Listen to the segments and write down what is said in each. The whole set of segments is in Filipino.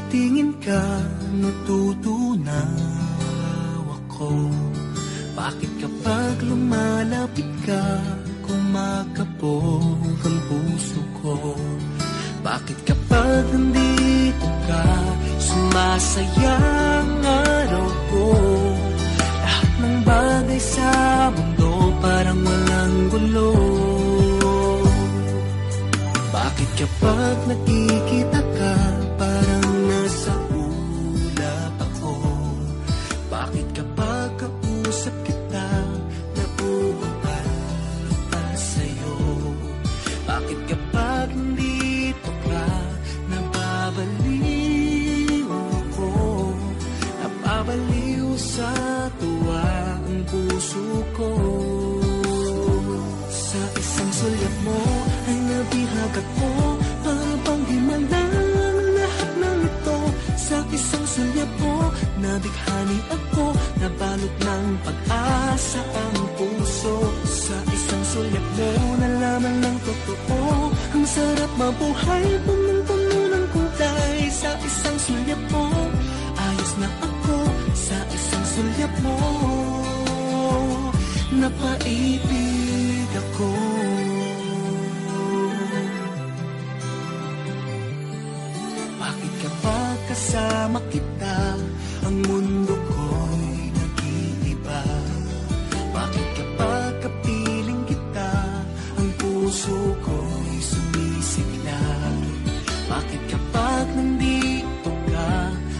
tingin ka, natutunaw ako. Bakit kapag lumalapit ka, kumakabog ang puso ko? Bakit kapag nandito ka, sumasayang araw ko? Lahat ng bagay sa mundo parang walang gulo. Bakit kapag nakikita ka, parang nasa ulap ako? Bakit kapag kausap kita, nauutal sa'yo? Bakit kapag nandito ka, nababaliw ako? Nababaliw sa tuwa ang puso ko. Sa isang sulyap mo ay nabihag ako, para bang himalang ang lahat ng ito. Sa isang sulyap mo, nabighani ako, nabalot ng pag-asa ang puso. Sa isang sulyap mo, nalaman ng totoo, ang sarap mabuhay, punong-puno ng kulay. Sa isang sulyap mo, ayos na ako. Sa isang sulyap mo, napaibig ako. Bakit kapag kasama kita, ang mundo ko'y nag-iiba? Bakit kapag kapiling kita, ang puso ko'y sumisigla? Bakit kapag nandito ka,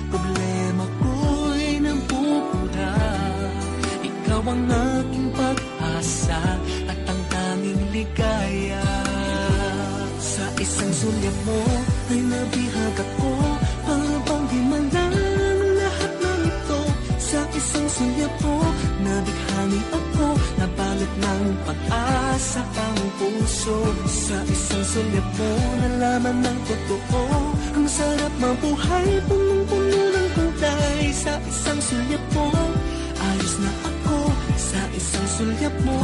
problema ko'y napupura? Ikaw ang aking pag-asa at ang tanging ligaya. Sa isang sulyap mo ay nabihag ako, para bang himalang ang lahat ng ito. Sa isang sulyap mo, nabighani ako, nabalot ng pag-asa ang puso. Sa isang sulyap mo, nalaman ng totoo, ang sarap mabuhay, punong-puno ng kulay. Sa isang sulyap mo, ayos na ako. Sa isang sulyap mo,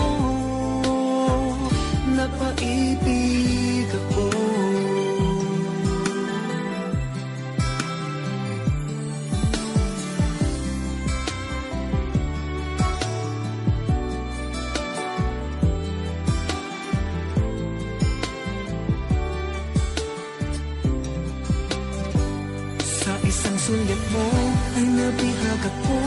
napaibig ako. Sa isang sulyap mo ay nabihag ako,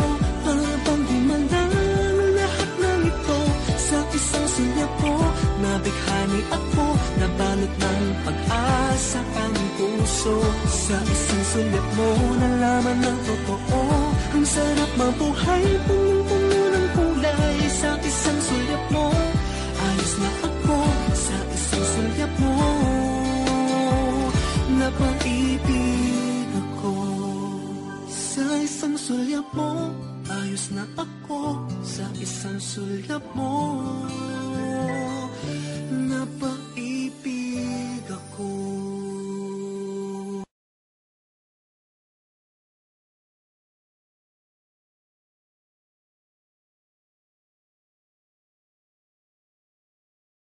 para bang himalang ang lahat ng ito. Sa isang sulyap mo, nabighani ako, nabalot ng pag-asa ang puso. Sa isang sulyap mo, nalaman ng totoo, ang sarap mabuhay, punong-puno ng kulay. Sa isang sulyap mo, ayos na ako. Sa isang sulyap mo, napaibig ako. Sa isang sulyap mo, ayos na ako. Sa isang sulyap mo,